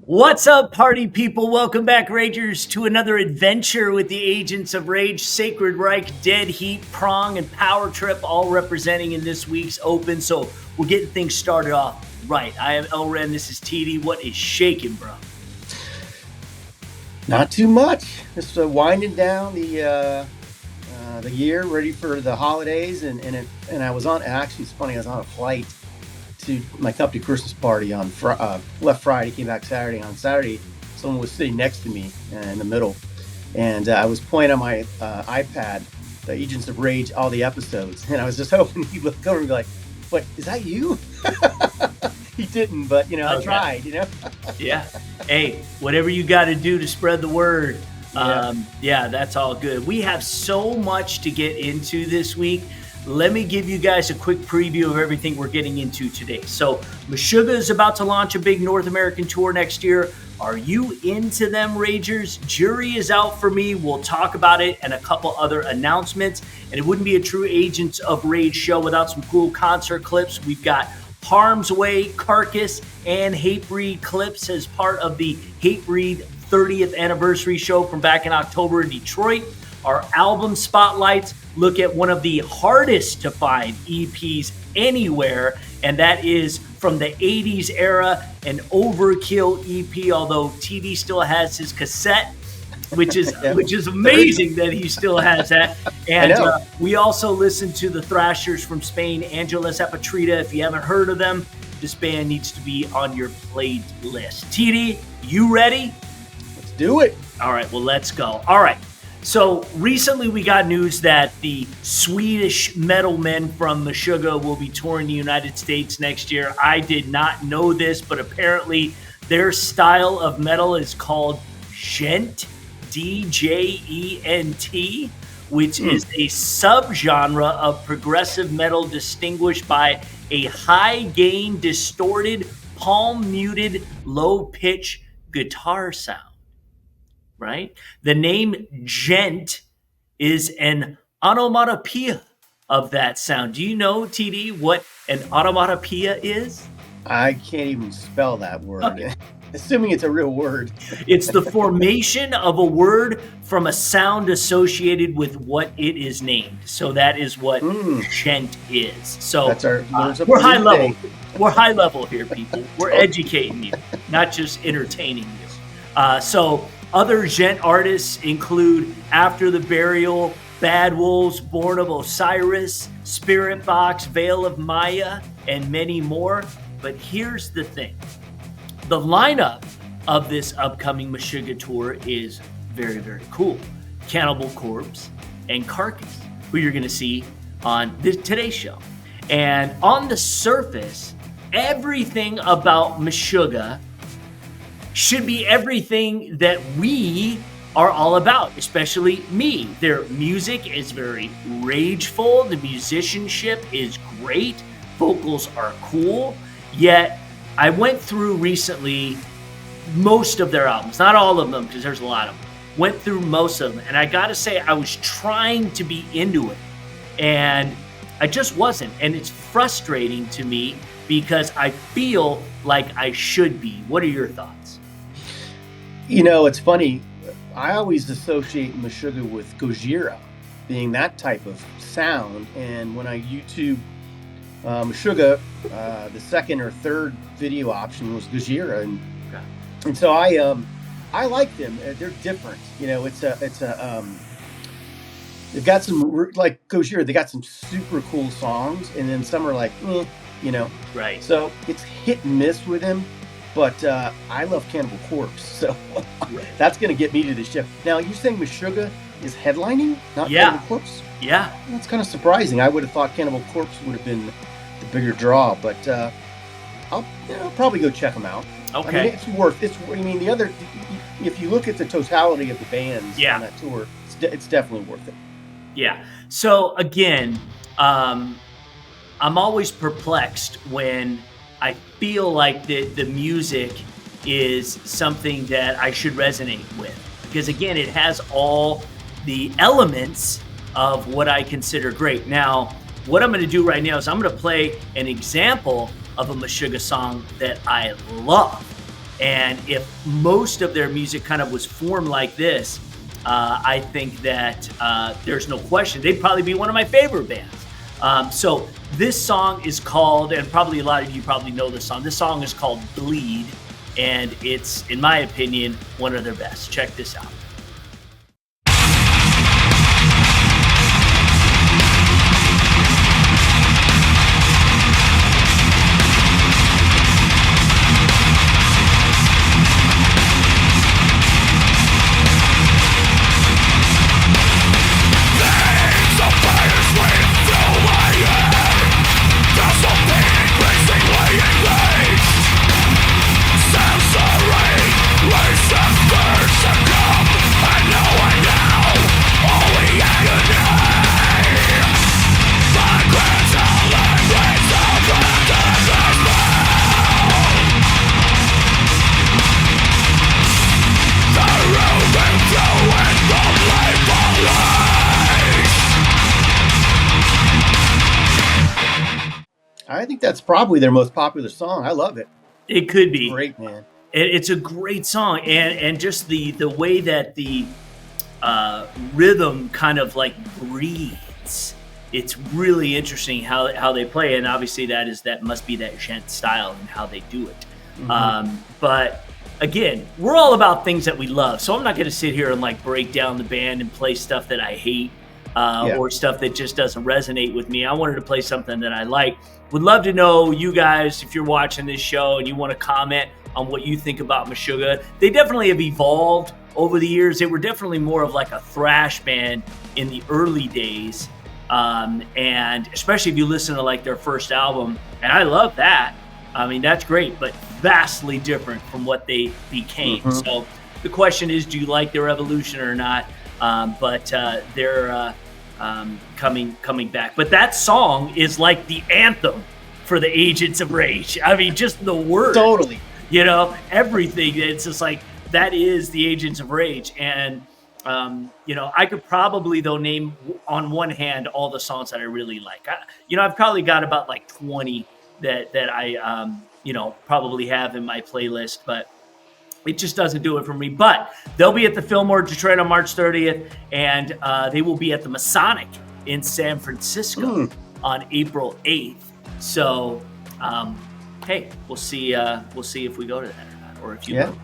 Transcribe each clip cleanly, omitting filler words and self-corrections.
What's up, party people? Welcome back, Ragers, to another adventure with the Agents of Rage, Sacred Reich, Dead Heat, Prong, and Power Trip, all representing in this week's Open. So we're getting things started off right. I am Ren, this is TD. What is shaking, bro? Not too much. Just winding down the year, ready for the holidays, and I was on. Actually, it's funny. I was on a flight to my company Christmas party on left Friday, came back Saturday. On Saturday, someone was sitting next to me in the middle, and I was playing on my iPad the Agents of Rage, all the episodes, and I was just hoping he'd look over and be like, "What, is that you?" He didn't, but I tried. Yeah. Hey, whatever you got to do to spread the word. Yeah. That's all good. We have so much to get into this week. Let me give you guys a quick preview of everything we're getting into today. So Meshuggah is about to launch a big North American tour next year. Are you into them, Ragers? Jury is out for me. We'll talk about it and a couple other announcements. And it wouldn't be a true Agents of Rage show without some cool concert clips. We've got Harm's Way, Carcass, and Hatebreed clips as part of the Hatebreed 30th anniversary show from back in October in Detroit. Our album spotlights look at one of the hardest to find EPs anywhere, and that is from the 80s era, an Overkill EP, although TD still has his cassette, which is amazing that he still has that. And we also listen to the Thrashers from Spain, Angelus Apatrida. If you haven't heard of them, this band needs to be on your playlist. TD, you ready? Let's do it. All right, well, let's go. All right. So recently we got news that the Swedish metal men from Meshuggah will be touring the United States next year. I did not know this, but apparently their style of metal is called Djent, D-J-E-N-T, which is a subgenre of progressive metal distinguished by a high-gain, distorted, palm-muted, low-pitch guitar sound. Right? The name Djent is an onomatopoeia of that sound. Do you know, TD, what an onomatopoeia is? I can't even spell that word. Okay. Assuming it's a real word. It's the formation of a word from a sound associated with what it is named. So that is what Djent is. So that's our we're high level. We're high level here, people. We're educating you, not just entertaining you. So other Djent artists include After the Burial, Bad Wolves, Born of Osiris, Spirit Box, Veil of Maya, and many more. But here's the thing. The lineup of this upcoming Meshuggah tour is very, very cool. Cannibal Corpse and Carcass, who you're going to see on today's show. And on the surface, everything about Meshuggah should be everything that we are all about, especially me. Their music is very rageful. The musicianship is great. Vocals are cool. Yet, I went through recently most of their albums. Not all of them, because there's a lot of them. Went through most of them. And I got to say, I was trying to be into it. And I just wasn't. And it's frustrating to me because I feel like I should be. What are your thoughts? It's funny. I always associate Meshuggah with Gojira being that type of sound. And when I YouTube Meshuggah, the second or third video option was Gojira. And so I like them. They're different. They've got some, like Gojira, they got some super cool songs. And then some are like, Right. So it's hit and miss with him. But I love Cannibal Corpse, so that's going to get me to the show. Now, you're saying Meshuggah is headlining, not Cannibal Corpse? Yeah. That's kind of surprising. I would have thought Cannibal Corpse would have been the bigger draw, but I'll probably go check them out. Okay. I mean, the other, if you look at the totality of the bands on that tour, it's definitely worth it. Yeah. So, again, I'm always perplexed when I feel like the music is something that I should resonate with. Because, again, it has all the elements of what I consider great. Now, what I'm going to do right now is I'm going to play an example of a Meshuggah song that I love. And if most of their music kind of was formed like this, I think that there's no question they'd probably be one of my favorite bands. So this song is called, and probably a lot of you probably know this song. This song is called Bleed, and it's, in my opinion, one of their best. Check this out. I think that's probably their most popular song. I love it. It could be. Great, man. It's a great song, and just the way that the rhythm kind of like breathes. It's really interesting how they play, and obviously that must be that gent style and how they do it. Mm-hmm. But again, we're all about things that we love, so I'm not going to sit here and like break down the band and play stuff that I hate or stuff that just doesn't resonate with me. I wanted to play something that I like. Would love to know, you guys, if you're watching this show and you want to comment on what you think about Meshuggah. They definitely have evolved over the years. They were definitely more of like a thrash band in the early days. And especially if you listen to like their first album, and I love that. I mean, that's great, but vastly different from what they became. Mm-hmm. So the question is, do you like their evolution or not? But they're coming back. But that song is like the anthem for the Agents of Rage. I mean, just the words. Totally. You know, everything. It's just like, that is the Agents of Rage. And, you know, I could probably, though, name on one hand all the songs that I really like. I've probably got about like 20 that I, probably have in my playlist, but it just doesn't do it for me. But they'll be at the Fillmore Detroit on March 30th, and they will be at the Masonic in San Francisco on April 8th. So, hey, we'll see if we go to that or not, or if you go.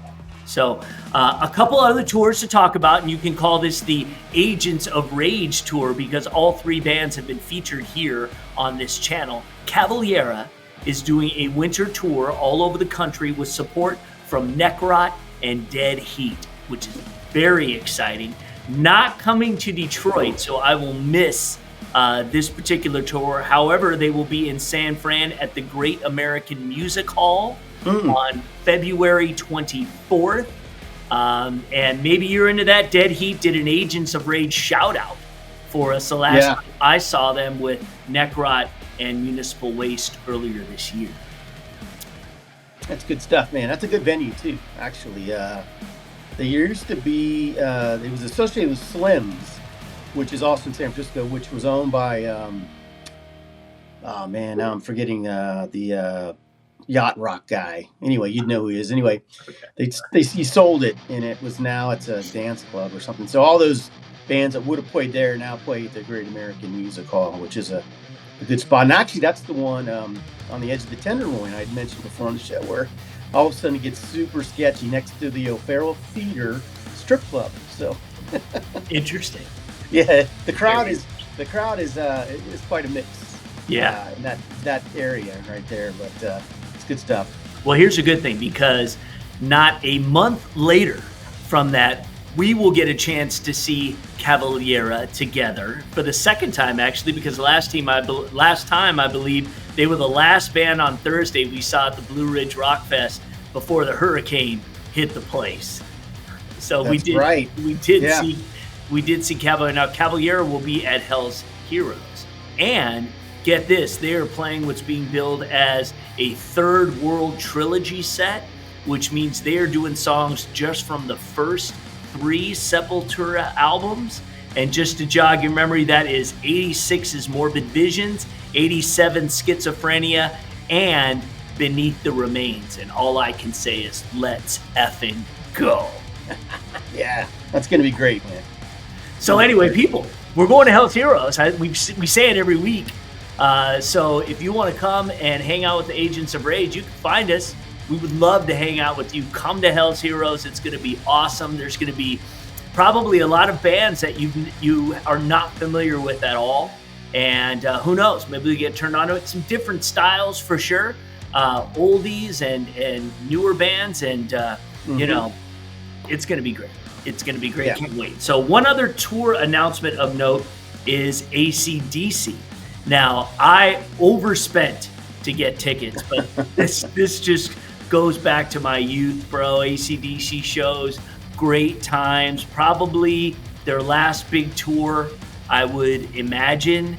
So a couple other tours to talk about, and you can call this the Agents of Rage tour because all three bands have been featured here on this channel. Cavalera is doing a winter tour all over the country with support from Necrot and Dead Heat, which is very exciting. Not coming to Detroit, so I will miss this particular tour. However, they will be in San Fran at the Great American Music Hall on February 24th. And maybe you're into that. Dead Heat did an Agents of Rage shout out for us the last time I saw them with Necrot and Municipal Waste earlier this year. That's good stuff, man. That's a good venue too, actually. They used to be, it was associated with Slim's, which is also in San Francisco, which was owned by, now I'm forgetting the yacht rock guy. Anyway, you'd know who he is. Anyway, he sold it, and it's a dance club or something. So all those bands that would have played there now play at the Great American Music Hall, which is a good spot. And actually, that's the one on the edge of the Tenderloin I'd mentioned before on the show, where all of a sudden it gets super sketchy next to the O'Farrell Theater strip club. So interesting. Yeah, the crowd is quite a mix. Yeah, in that area right there, but it's good stuff. Well, here's a good thing, because not a month later from that, we will get a chance to see Cavalera together for the second time, actually, because last time I believe they were the last band on Thursday we saw at the Blue Ridge Rock Fest before the hurricane hit the place. So we did see Cavalera. Now Cavalera will be at Hell's Heroes, and get this, they are playing what's being billed as a Third World Trilogy set, which means they are doing songs just from the first 3 Sepultura albums. And just to jog your memory, that is 86's Morbid Visions, 87 Schizophrenia, and Beneath the Remains, and all I can say is let's effing go. Yeah, that's going to be great, man. So anyway, people, we're going to Hell's Heroes. We say it every week. So if you want to come and hang out with the Agents of Rage, you can find us. We would love to hang out with you. Come to Hell's Heroes. It's going to be awesome. There's going to be probably a lot of bands that you are not familiar with at all. And who knows? Maybe we get turned on to it. Some different styles for sure. Oldies and newer bands. And, you know, it's going to be great. It's going to be great. Yeah. Can't wait. So one other tour announcement of note is AC/DC. Now, I overspent to get tickets, but this just goes back to my youth, bro. AC/DC shows, great times. Probably their last big tour, I would imagine.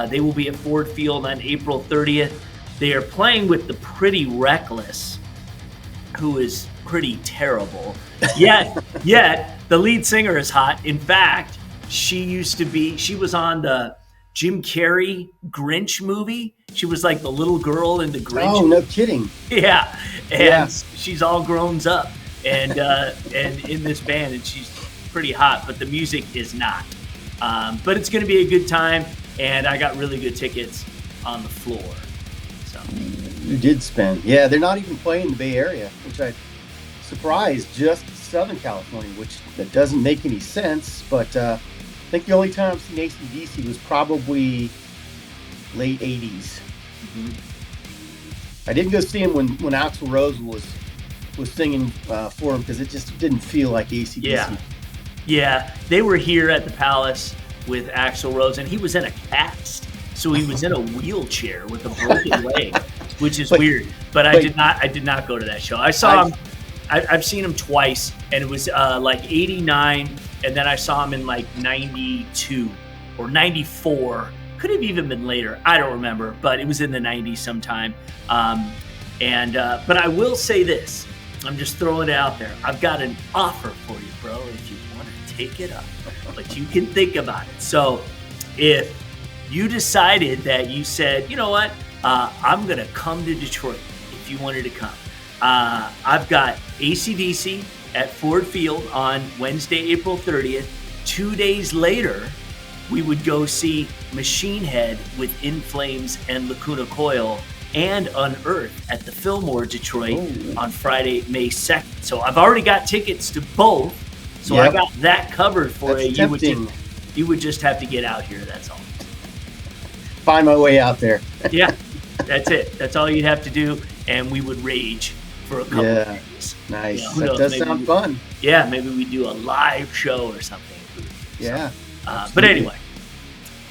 They will be at Ford Field on April 30th. They are playing with the Pretty Reckless, who is pretty terrible. Yet the lead singer is hot. In fact, she was on the Jim Carrey Grinch movie. She was like the little girl in the Grinch. Oh, no kidding. Yeah. And she's all grown up and in this band, and she's pretty hot, but the music is not. But it's going to be a good time, and I got really good tickets on the floor. So you did spend. Yeah, they're not even playing the Bay Area, which I'm surprised, just Southern California, which that doesn't make any sense, but I think the only time I've seen AC/DC was probably late 80s. I didn't go see him when Axl Rose was singing for him, because it just didn't feel like AC/DC. Yeah, they were here at the Palace with Axl Rose, and he was in a cast, so he was in a wheelchair with a broken leg, which is weird. But I did not go to that show. I saw him. I've seen him twice, and it was like 89, and then I saw him in like 92 or 94. Could have even been later. I don't remember, but it was in the 90s sometime. But I will say this. I'm just throwing it out there. I've got an offer for you, bro, if you want to take it up. But you can think about it. So if you decided that you said, you know what, I'm going to come to Detroit if you wanted to come. I've got AC/DC at Ford Field on Wednesday, April 30th. 2 days later, we would go see Machine Head with In Flames and Lacuna Coil and Unearth at the Fillmore, Detroit on Friday, May 2nd. So I've already got tickets to both. So I got that covered for you. You would just have to get out here, that's all. Find my way out there. Yeah, that's it. That's all you'd have to do, and we would rage for a couple of days. Nice. That does sound fun. Yeah, maybe we do a live show or something. Yeah. But anyway,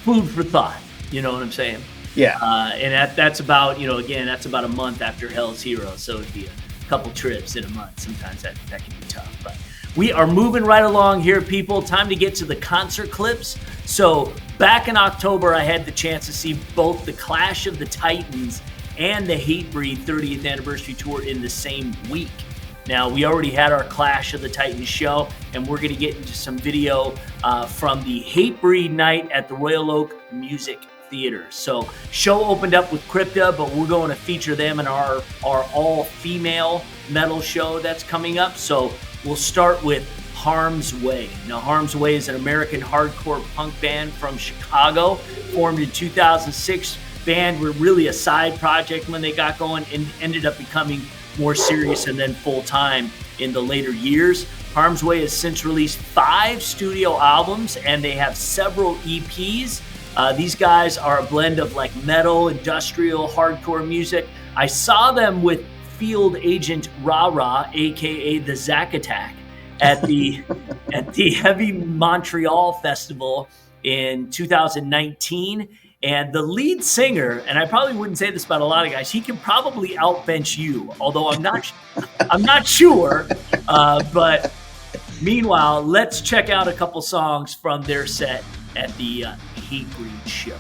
food for thought. You know what I'm saying? Yeah. And that's about, that's about a month after Hell's Heroes. So it'd be a couple trips in a month. Sometimes that can be tough. But we are moving right along here, people. Time to get to the concert clips. So back in October, I had the chance to see both the Clash of the Titans and the Hatebreed 30th anniversary tour in the same week. Now, we already had our Clash of the Titans show, and we're going to get into some video from the Hatebreed night at the Royal Oak Music Theater. So, show opened up with Crypta, but we're going to feature them in our all-female metal show that's coming up. So, we'll start with Harm's Way. Now, Harm's Way is an American hardcore punk band from Chicago, formed in 2006. Band were really a side project when they got going and ended up becoming more serious and then full-time in the later years. Harm's Way has since released 5 studio albums, and they have several EPs. These guys are a blend of like metal, industrial, hardcore music. I saw them with Field Agent Rah-Rah, aka the Zack Attack, at the Heavy Montreal Festival in 2019. And the lead singer, and I probably wouldn't say this about a lot of guys, he can probably outbench you, although I'm not sure. But meanwhile, let's check out a couple songs from their set at the Hatebreed show.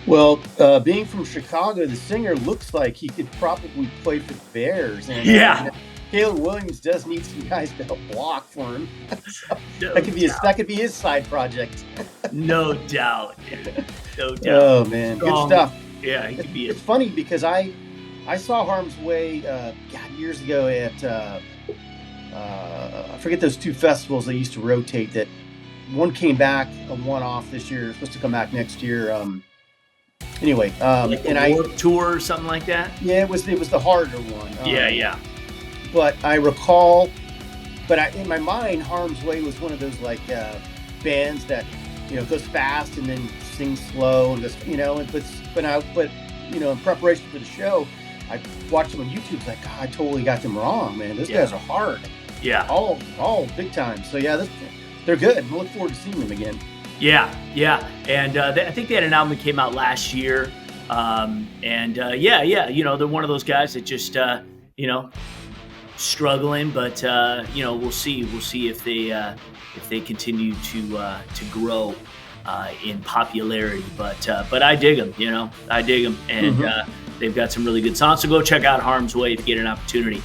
Well, being from Chicago, the singer looks like he could probably play for the Bears. And Yeah. Caleb Williams does need some guys to help block for him. So No that could be doubt. his side project. No doubt, dude. No doubt. Oh man, Strong. good stuff. Yeah, he could be It's funny because I saw Harm's Way years ago at I forget those two festivals they used to rotate. That one came back, a one-off this year. Supposed to come back next year. Anyway, like and a Warped Tour or something like that. yeah, it was the harder one. Yeah. But I recall, in my mind, Harm's Way was one of those like bands that goes fast and then sings slow and goes but in preparation for the show, I watched them on YouTube. It's like, God, I totally got them wrong, man. Those guys are hard. Yeah. All big time. So yeah, they're good. I look forward to seeing them again. Yeah. And I think they had an album that came out last year. They're one of those guys that just, struggling, but we'll see. We'll see if they continue to grow in popularity. But I dig them. I dig them, and they've got some really good songs. So go check out Harm's Way if you get an opportunity.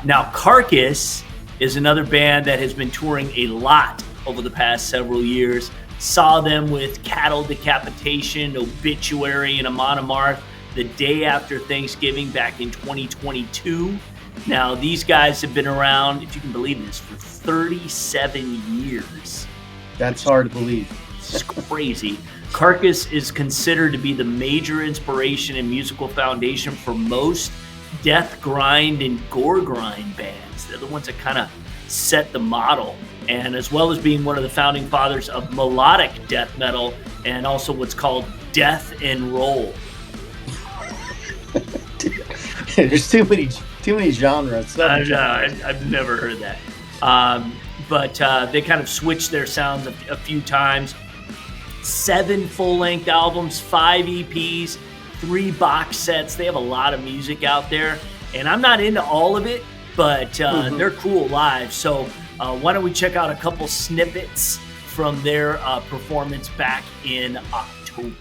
Now, Carcass is another band that has been touring a lot over the past several years. Saw them with Cattle Decapitation, Obituary, and Amon Amarth the day after Thanksgiving back in 2022. Now, these guys have been around, if you can believe this, for 37 years. That's hard to believe. It's crazy. Carcass is considered to be the major inspiration and musical foundation for most death grind and gore grind bands. They're the ones that kind of set the model, and as well as being one of the founding fathers of melodic death metal and also what's called death and roll. There's too many genres. I've never heard that. But they kind of switched their sounds a few times. 7 full-length albums, 5 EPs, 3 box sets. They have a lot of music out there, and I'm not into all of it, but they're cool live. So why don't we check out a couple snippets from their performance back in October.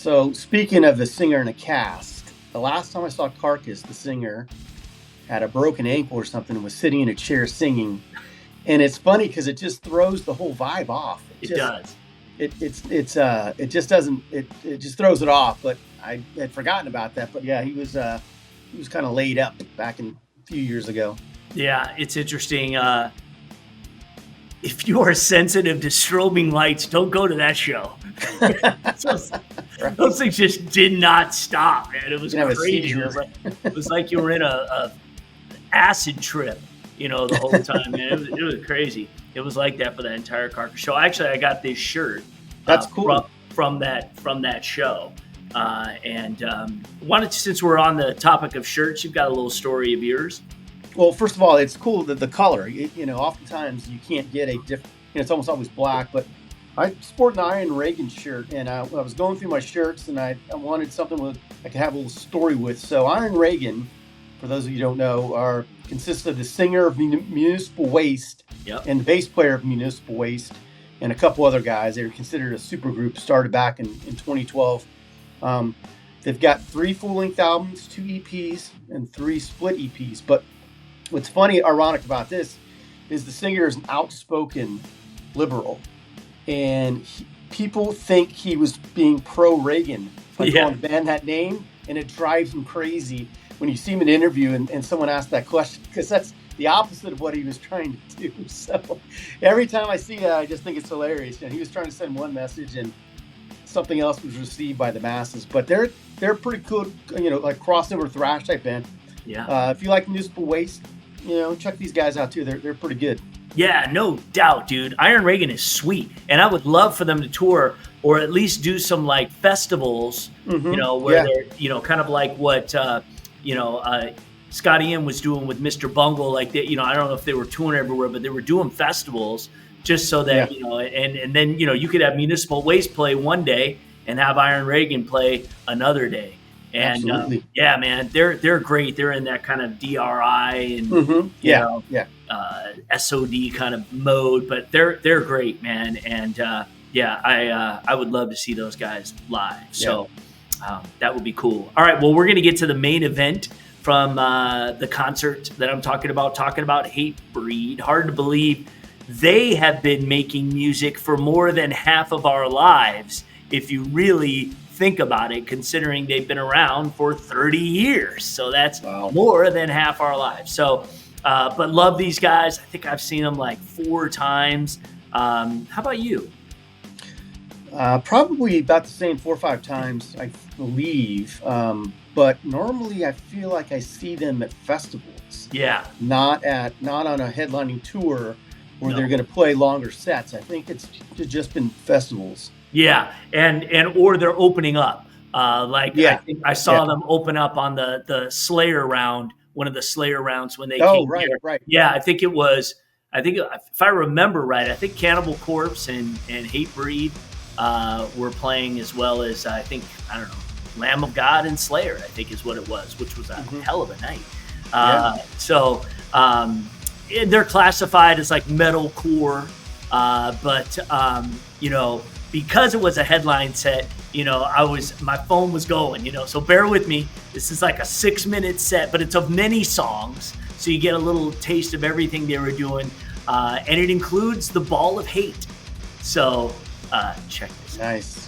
So speaking of the singer in a cast, the last time I saw Carcass, the singer had a broken ankle or something and was sitting in a chair singing. And it's funny because it just throws the whole vibe off. It does. It just doesn't. It just throws it off. But I had forgotten about that. But yeah, he was kind of laid up back a few years ago. Yeah, it's interesting. If you are sensitive to strobing lights, don't go to that show. Those things just did not stop, man. It was crazy. It was like you were in a acid trip, the whole time, man. It was crazy. It was like that for that entire Carcass show. Actually, I got this shirt. That's cool. From that show. Since we're on the topic of shirts, you've got a little story of yours. Well, first of all, it's cool that the color. Oftentimes you can't get a different. It's almost always black, but I sport an Iron Reagan shirt, and I was going through my shirts, and I wanted something I could have a little story with. So Iron Reagan, for those of you who don't know, consists of the singer of Municipal Waste and the bass player of Municipal Waste, and a couple other guys. They're considered a supergroup, started back in 2012. They've got 3 full-length albums, 2 EPs, and 3 split EPs. But what's funny, ironic about this is the singer is an outspoken liberal, and people think he was being pro-Reagan by going to ban that name, and it drives him crazy when you see him in an interview and someone asks that question, because that's the opposite of what he was trying to do. So every time I see that, I just think it's hilarious. He was trying to send one message, and something else was received by the masses. But they're pretty cool, like crossover thrash type band. Yeah. If you like Municipal Waste, check these guys out too. They're pretty good. Yeah, no doubt, dude. Iron Reagan is sweet, and I would love for them to tour or at least do some like festivals, where they're, kind of like what Scotty M was doing with Mr. Bungle. Like that, I don't know if they were touring everywhere, but they were doing festivals just so that and then you could have Municipal Waste play one day and have Iron Reagan play another day. And man, they're great. They're in that kind of DRI and SOD kind of mode, but they're great, man. And I would love to see those guys live. So that would be cool. All right, well, we're gonna get to the main event from the concert that I'm talking about Hatebreed. Hard to believe they have been making music for more than half of our lives, if you really think about it, considering they've been around for 30 years. So that's more than half our lives. So, but love these guys. I think I've seen them like 4 times. How about you? Probably about the same 4 or 5 times, I believe. But normally I feel like I see them at festivals. Yeah. Not on a headlining tour where they're going to play longer sets. I think it's just been festivals. Yeah, and or they're opening up. I think I saw them open up on the Slayer round, one of the Slayer rounds when they came here. Right. Yeah, I think if I remember right, I think Cannibal Corpse and Hatebreed were playing, as well as Lamb of God and Slayer, I think is what it was, which was a hell of a night. So they're classified as like metalcore, but because it was a headline set, my phone was going, so bear with me. This is like a 6-minute set, but it's of many songs. So you get a little taste of everything they were doing. And it includes the Ball of Hate. So check this out. Nice.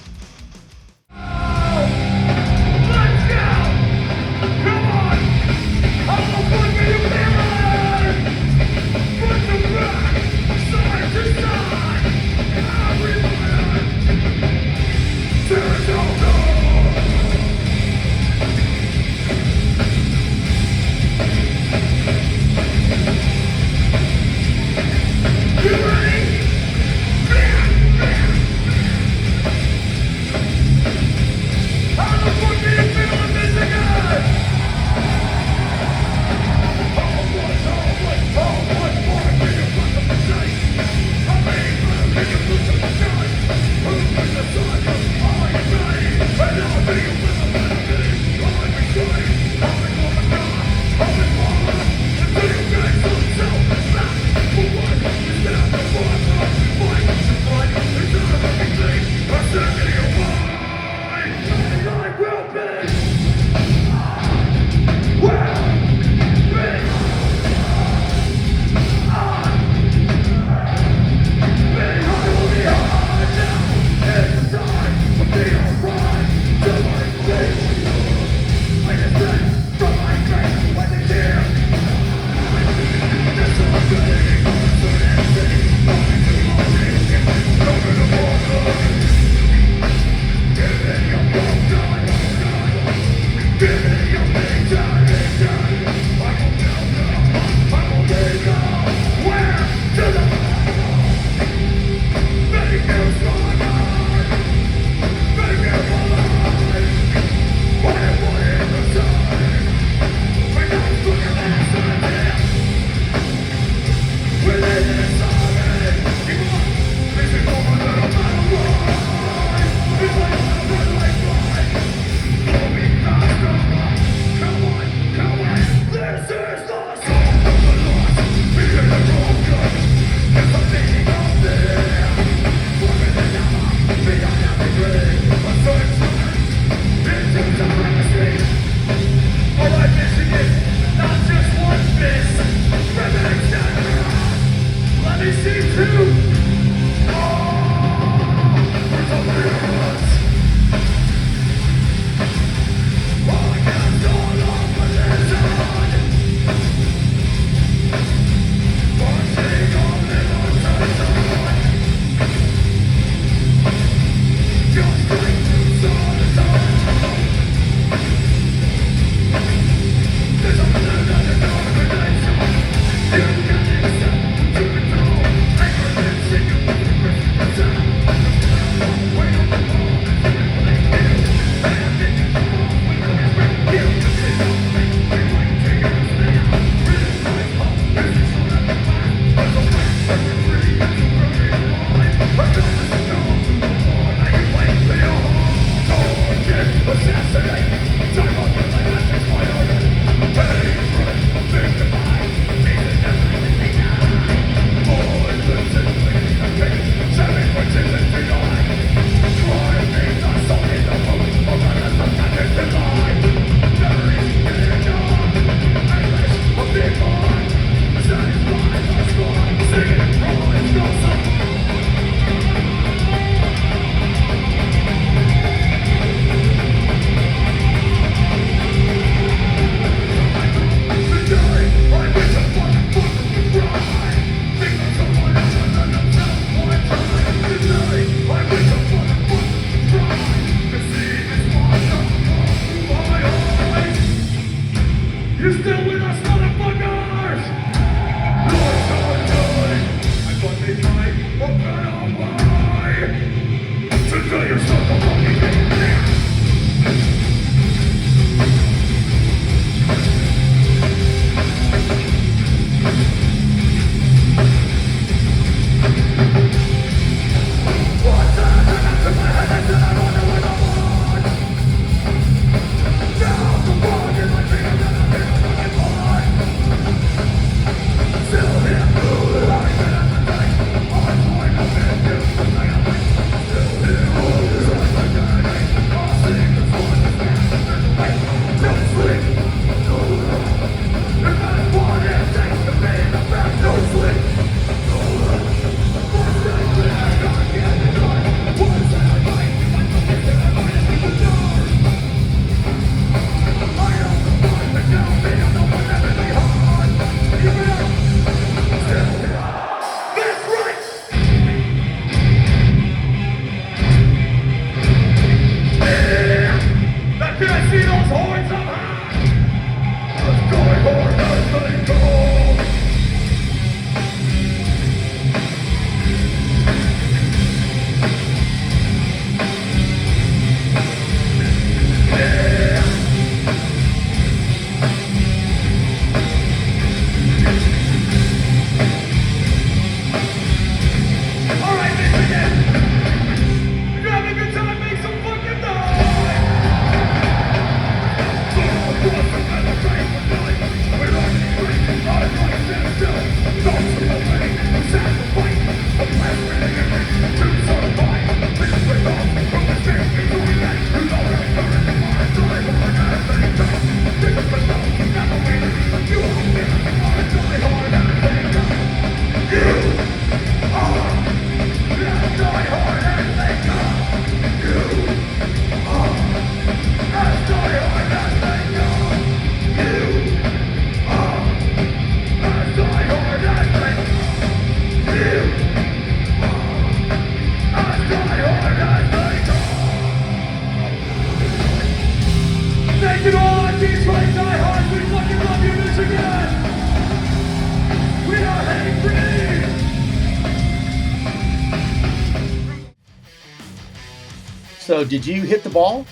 So did you hit the ball?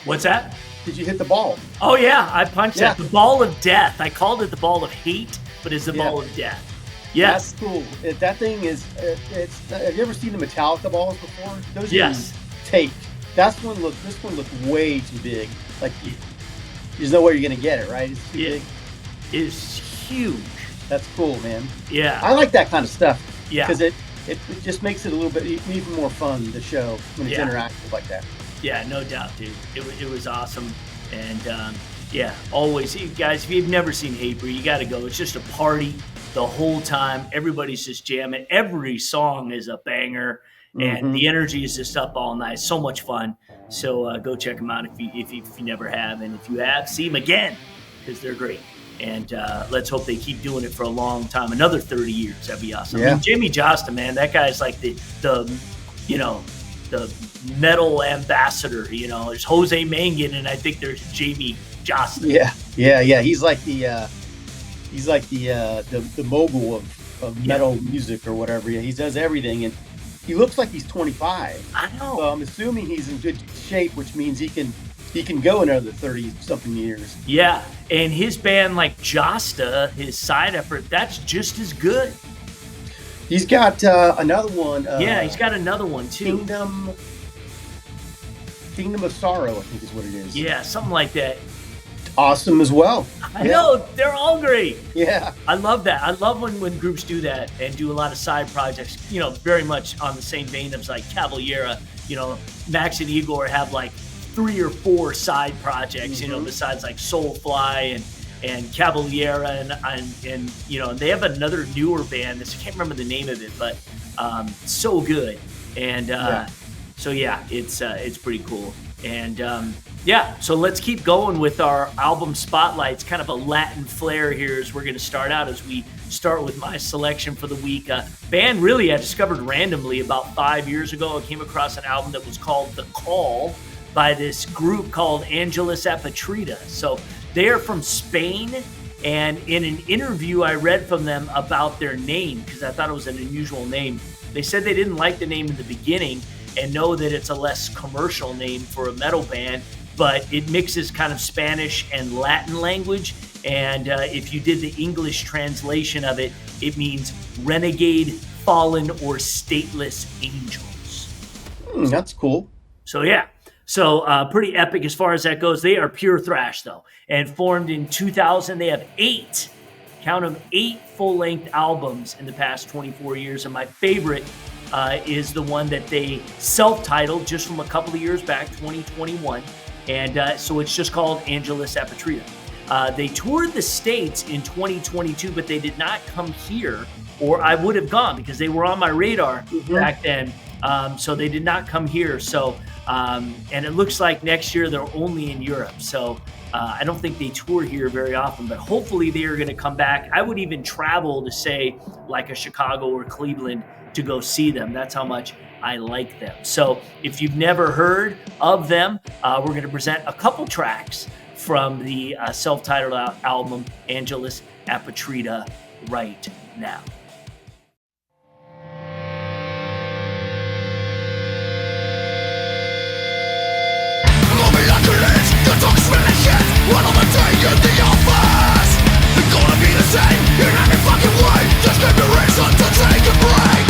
What's that? Did you hit the ball? Oh, yeah. I punched Yeah. that. The ball of death. I called it the ball of hate, but it's the Yeah. ball of death. Yes. That's cool. That thing is, have you ever seen the Metallica balls before? Those Yes. are taped. This one looked way too big. Like, there's no way you're going to get it, right? It's too big. It's huge. That's cool, man. Yeah. I like that kind of stuff. Yeah. Because it just makes it a little bit even more fun, the show, when it's interactive like that. Yeah, no doubt, dude. It was awesome. And yeah, always, guys, if you've never seen Hatebreed, you got to go. It's just a party the whole time. Everybody's just jamming. Every song is a banger, and the energy is just up all night. So much fun. So go check them out if you never have, and if you have, see them again, because they're great. And let's hope they keep doing it for a long time, another 30 years. That'd be awesome. Yeah. I mean, Jamey Jasta, man, that guy's like the metal ambassador. There's Jose Mangin, and I think there's Jamey Jasta. Yeah. He's like the mogul of metal music or whatever. Yeah, he does everything, and he looks like he's 25. I know. So I'm assuming he's in good shape, which means he can go another 30-something years. Yeah, and his band, like Jasta, his side effort, that's just as good. He's got another one. He's got another one, too. Kingdom of Sorrow, I think is what it is. Yeah, something like that. Awesome as well. I know, they're all great. Yeah. I love that. I love when groups do that and do a lot of side projects, very much on the same vein as like Cavalera. Max and Igor have like 3 or 4 side projects, besides like Soulfly and Cavalera and they have another newer band. I can't remember the name of it, but so good. And so yeah, it's pretty cool. And so let's keep going with our album spotlights. Kind of a Latin flair here as we're going to start out, as we start with my selection for the week. Band really I discovered randomly about 5 years ago. I came across an album that was called The Call by this group called Angelus Apatrida. So they are from Spain, and in an interview I read from them about their name, because I thought it was an unusual name, they said they didn't like the name in the beginning and know that it's a less commercial name for a metal band, but it mixes kind of Spanish and Latin language. And if you did the English translation of it, it means renegade, fallen, or stateless angels. That's cool. So yeah. So pretty epic as far as that goes. They are pure thrash, though. And formed in 2000, they have 8 full-length albums in the past 24 years. And my favorite is the one that they self-titled just from a couple of years back, 2021. And so it's just called Angelus Apatrida. They toured the States in 2022, but they did not come here, or I would have gone because they were on my radar back then. So they did not come here. So, and it looks like next year they're only in Europe. So I don't think they tour here very often, but hopefully they are going to come back. I would even travel to, say, like a Chicago or Cleveland to go see them. That's how much I like them. So if you've never heard of them, we're going to present a couple tracks from the self-titled album Angelus Apatrida right now. One of the day in the office, it's gonna be the same in any fucking way. Just give me reason to take a break.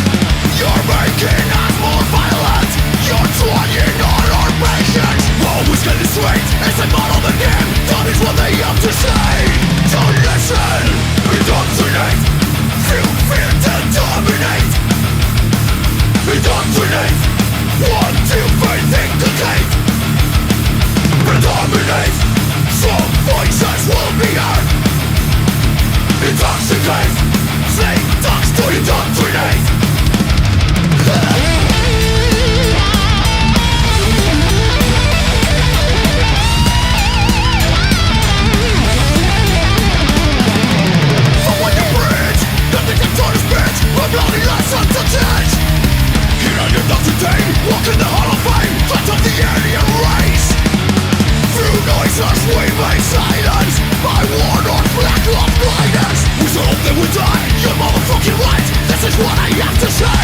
You're making us more violent. You're trying on our patience. Always getting sweet as they model the game. That is what they have to say. Don't listen, indoctrinate. Feel fear to dominate. Indoctrinate. What do they think to take? Predominate. Some voices will be heard. Intoxicate. Snake talks to indoctrinate. Someone you bridge, nothing can turn his bitch. A bloody lesson to teach. Here on your doctor day, walk in the hall of fame. Fight of the alien race. Through noises we make silence. I warn on black love blindness. We so hope they will die. You're motherfucking right. This is what I have to say.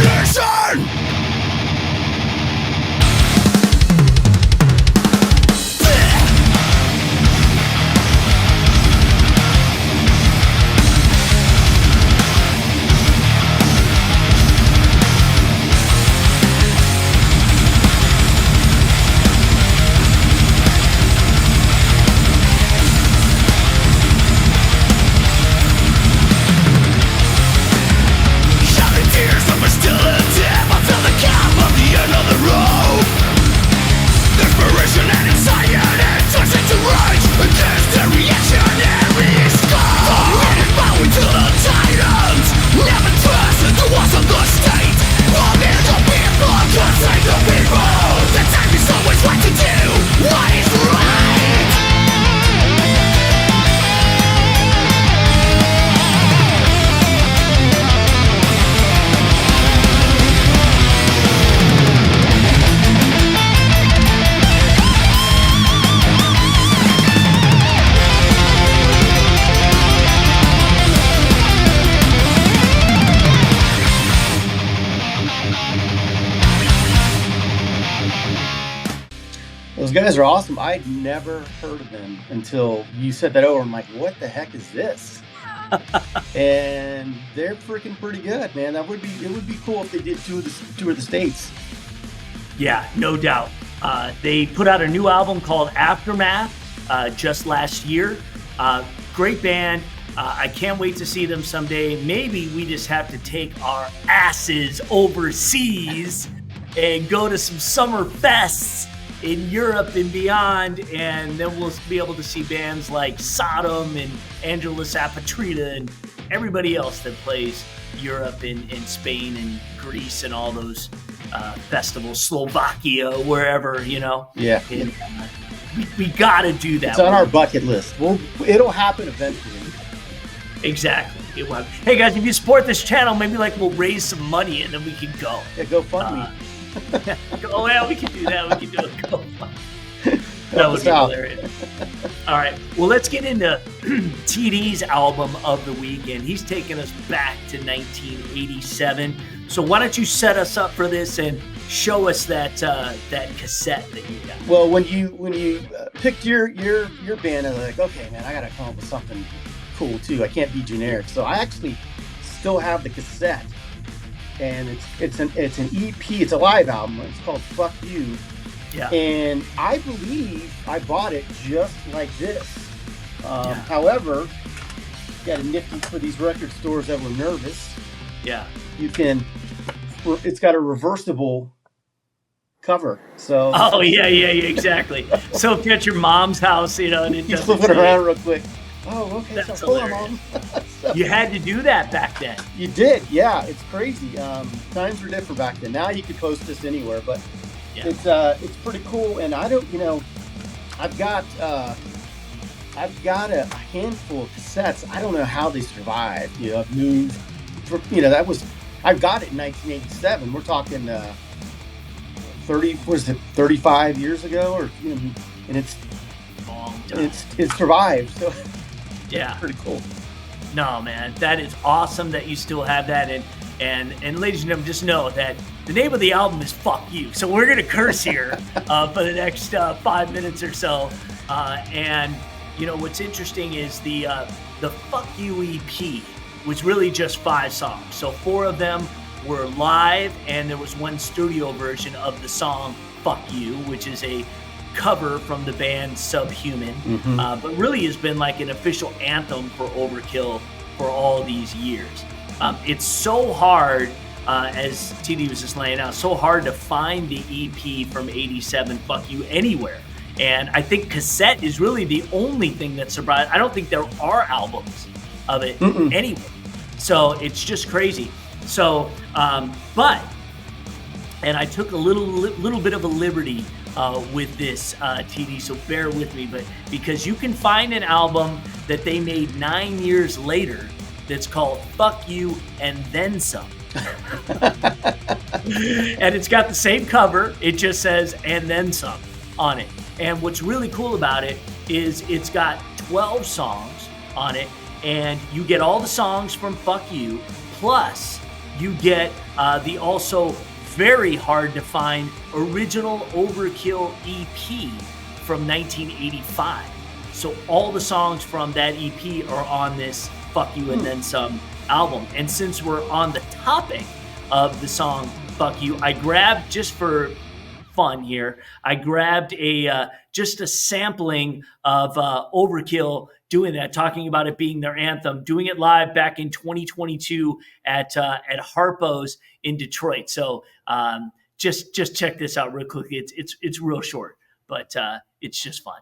Listen. Those guys are awesome. I'd never heard of them until you said that over. I'm like, what the heck is this? And they're freaking pretty good, man. It would be cool if they did tour the States. Yeah, no doubt. They put out a new album called Aftermath just last year. Great band. I can't wait to see them someday. Maybe we just have to take our asses overseas and go to some summer fests in Europe and beyond, and then we'll be able to see bands like Sodom and Angelus Apatrida and everybody else that plays Europe and Spain and Greece and all those festivals, Slovakia, wherever, you know. Yeah. And, we got to do that. It's on our bucket list. It'll happen eventually. Exactly. Hey guys, if you support this channel, maybe we'll raise some money and then we can go. Yeah, GoFundMe. Oh yeah, we can do that. We can do a GoFundMe. That would be hilarious. All right. Well, let's get into TD's album of the week, and he's taking us back to 1987. So why don't you set us up for this and show us that cassette that you got? Well, when you picked your band, I was like, okay, man, I gotta come up with something cool too. I can't be generic. So I actually still have the cassette, and it's an EP. It's a live album. It's called Fuck You. Yeah. And I believe I bought it just like this. However, got a nifty for these record stores that were nervous. Yeah. It's got a reversible cover. So. Oh yeah, exactly. So if you're at your mom's house, you know, and it you flip it around real quick. Oh, okay. That's so hold on, Mom. You had to do that back then. You did, yeah. It's crazy. Times were different back then. Now you can post this anywhere, but yeah. It's pretty cool. And I don't, I've got a handful of cassettes. I don't know how they survived. I've moved. I've got it in 1987. We're talking 35 years ago, or and it's long time. It's survived. So yeah, pretty cool. No, man, that is awesome that you still have that. And ladies and gentlemen, just know that the name of the album is Fuck You. So we're gonna curse here for the next 5 minutes or so. And what's interesting is the Fuck You EP was really just 5 songs. So 4 of them were live, and there was one studio version of the song Fuck You, which is a cover from the band Subhuman, but really has been like an official anthem for Overkill for all these years. It's so hard, as TD was just laying out, so hard to find the EP from 87 Fuck You anywhere. And I think cassette is really the only thing that survived. I don't think there are albums of it anywhere. So it's just crazy. So, and I took a little bit of a liberty with this, TD, so bear with me, but because you can find an album that they made 9 years later that's called Fuck You and Then Some. And it's got the same cover. It just says and then some on it. And what's really cool about it is it's got 12 songs on it, and you get all the songs from Fuck You, plus you get the also very hard to find original Overkill EP from 1985. So all the songs from that EP are on this Fuck You and Then Some album. And since we're on the topic of the song Fuck You, I grabbed, just for fun here, I grabbed just a sampling of Overkill doing that, talking about it being their anthem, doing it live back in 2022 at Harpo's in Detroit. So just check this out real quick. It's real short, but it's just fun.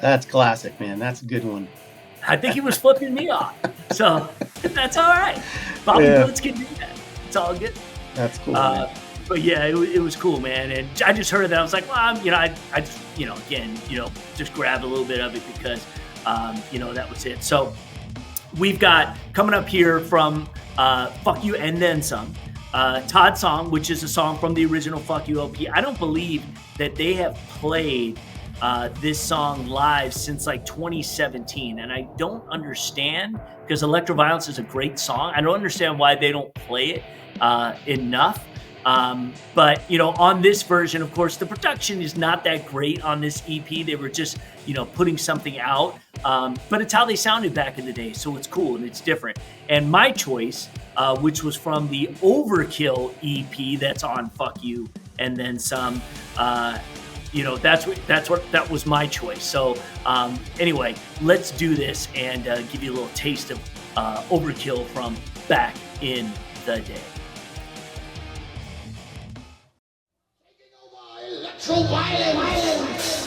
That's classic, man. That's a good one. I think he was flipping me off. So that's all right. Bobby Blitz can do that. It's all good. That's cool. But yeah, it was cool, man. And I just heard that. I was like, well, I just, again, just grab a little bit of it because, that was it. So we've got coming up here from Fuck You and Then Some, Todd's song, which is a song from the original Fuck You LP. I don't believe that they have played this song live since like 2017. And I don't understand, because Electroviolence is a great song. I don't understand why they don't play it enough. But on this version, of course, the production is not that great on this EP. They were just, putting something out. But it's how they sounded back in the day. So it's cool and it's different. And my choice, which was from the Overkill EP that's on Fuck You and Then Some, that was my choice. So anyway, let's do this and give you a little taste of Overkill from back in the day. Electro-violence.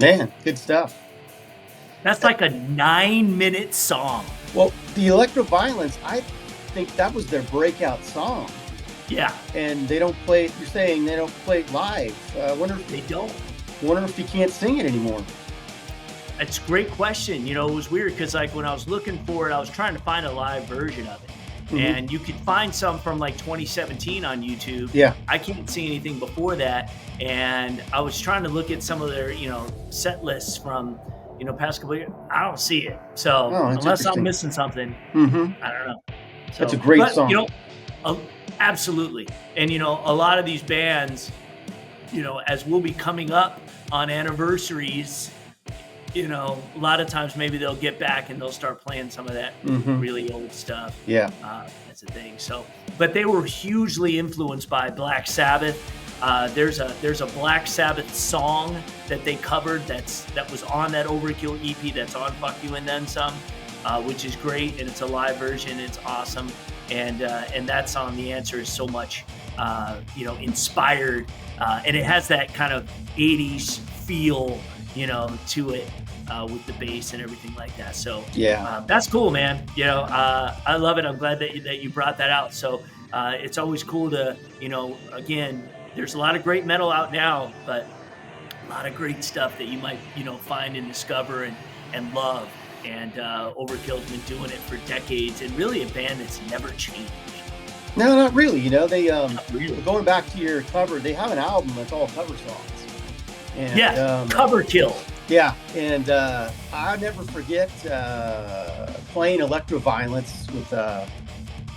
Man, good stuff. That's like a 9-minute song. Well, the Electroviolence, I think that was their breakout song. Yeah. And they don't play it, you're saying they don't play it live. They don't. Wonder if you can't sing it anymore. It's a great question. It was weird because like when I was looking for it, I was trying to find a live version of it. Mm-hmm. And you could find some from like 2017 on YouTube. Yeah. I can't see anything before that. And I was trying to look at some of their, set lists from, past couple of years, I don't see it. So unless I'm missing something, I don't know. So, that's a great song. Absolutely. And, a lot of these bands, as we'll be coming up on anniversaries, a lot of times maybe they'll get back and they'll start playing some of that really old stuff. Yeah. That's a thing. So, but they were hugely influenced by Black Sabbath. There's a Black Sabbath song that they covered that was on that Overkill EP that's on Fuck You and Then Some, which is great, and it's a live version. It's awesome. And that song, The Answer, is so much, inspired, and it has that kind of 80s feel, to it, with the bass and everything like that. So that's cool, man. I love it. I'm glad that you brought that out. So it's always cool to, again, there's a lot of great metal out now, but a lot of great stuff that you might, find and discover and love. And Overkill's been doing it for decades, and really a band that's never changed. No, not really. They really. Going back to your cover, they have an album that's all cover songs. And, Cover Kill. Yeah, and I'll never forget playing Electroviolence with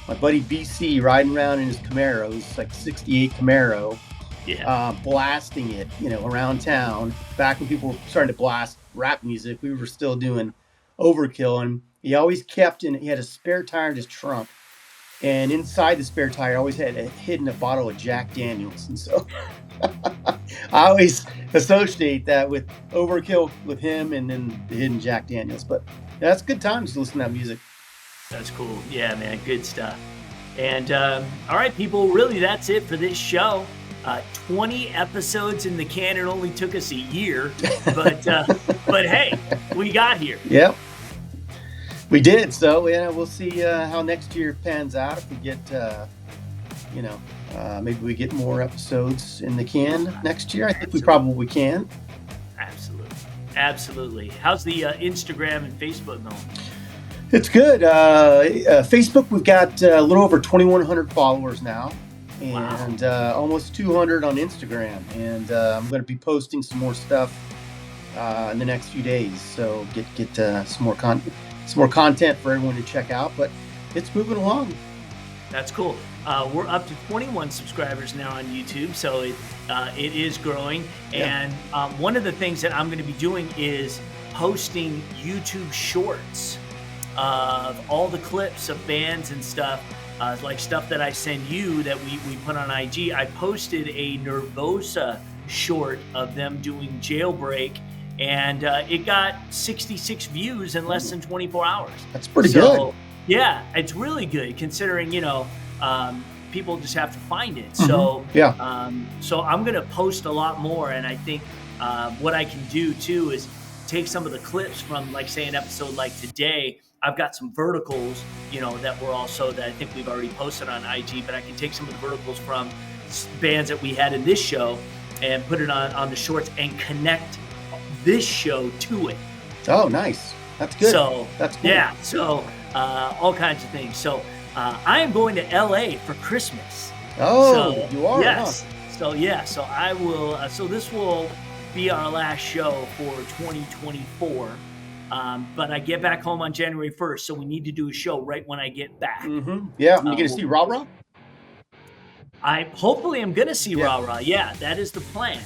my buddy BC riding around in his Camaro. It was like 68 Camaro. Yeah. Blasting it, around town. Back when people were starting to blast rap music, we were still doing Overkill, and he always he had a spare tire in his trunk, and inside the spare tire always had hidden a bottle of Jack Daniels. And so I always associate that with Overkill with him, and then the hidden Jack Daniels. But that's good times to listen to that music. That's cool. Yeah, man, good stuff. And all right, people, really that's it for this show. 20 episodes in the can. It only took us a year, but hey, we got here. Yep, we did. So we'll see how next year pans out. If we get, maybe we get more episodes in the can next year. I think we probably can. Absolutely. How's the Instagram and Facebook going? It's good. Facebook, we've got a little over 2,100 followers now. And almost 200 on Instagram, and I'm going to be posting some more stuff in the next few days. So get some more content for everyone to check out. But it's moving along. That's cool. We're up to 21 subscribers now on YouTube, so it is growing. Yeah. And one of the things that I'm going to be doing is posting YouTube shorts of all the clips of bands and stuff. Like stuff that I send you that we put on IG. I posted a Nervosa short of them doing Jailbreak, and it got 66 views in less than 24 hours. That's pretty good. Yeah, it's really good considering, people just have to find it. Mm-hmm. So I'm going to post a lot more, and I think what I can do too is take some of the clips from, like, say, an episode like today. I've got some verticals, that were also that I think we've already posted on IG, but I can take some of the verticals from bands that we had in this show and put it on the shorts and connect this show to it. Oh, nice. That's good. So that's cool. Yeah. So all kinds of things. So I am going to LA for Christmas. Oh, so, you are? Yes. Huh? So I will. So this will be our last show for 2024. But I get back home on January 1st, so we need to do a show right when I get back. Mm-hmm. Yeah, you're going to see Rah Rah? Hopefully I'm going to see Rah Rah. Yeah, that is the plan.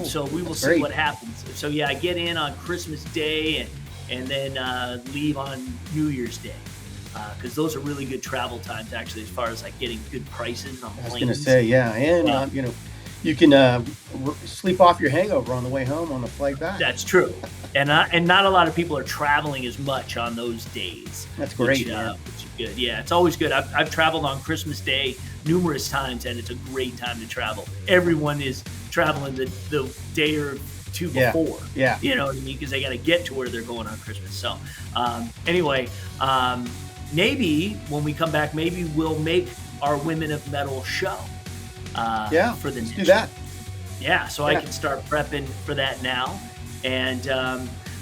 So we will see what happens. So yeah, I get in on Christmas Day and then leave on New Year's Day. Because those are really good travel times, actually, as far as like getting good prices on planes. I was going to say, yeah. And, you can sleep off your hangover on the way home on the flight back. That's true. And not a lot of people are traveling as much on those days. That's great. Which is good. Yeah, it's always good. I've traveled on Christmas Day numerous times, and it's a great time to travel. Everyone is traveling the day or two before. Yeah. You know what I mean? Because they got to get to where they're going on Christmas. So anyway, maybe when we come back, maybe we'll make our Women of Metal show. For the let's next do that. Yeah, so I can start prepping for that now. And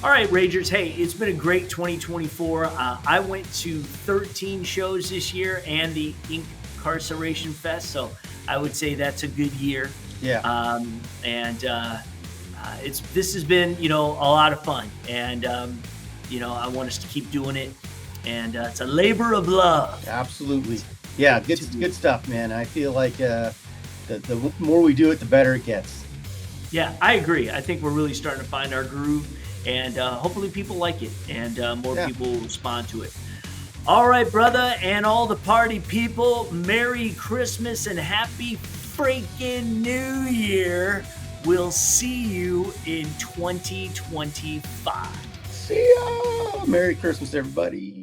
all right, Ragers, hey, it's been a great 2024. I went to 13 shows this year and the Incarceration Fest, so I would say that's a good year. Yeah. this has been, a lot of fun, and I want us to keep doing it, and it's a labor of love. Absolutely. Yeah, good stuff, man. I feel like the more we do it, the better it gets. Yeah, I agree. I think we're really starting to find our groove, and hopefully people like it, and more people will respond to it. All right, brother, and all the party people, Merry Christmas and Happy freaking New Year. We'll see you in 2025. See ya. Merry Christmas, everybody.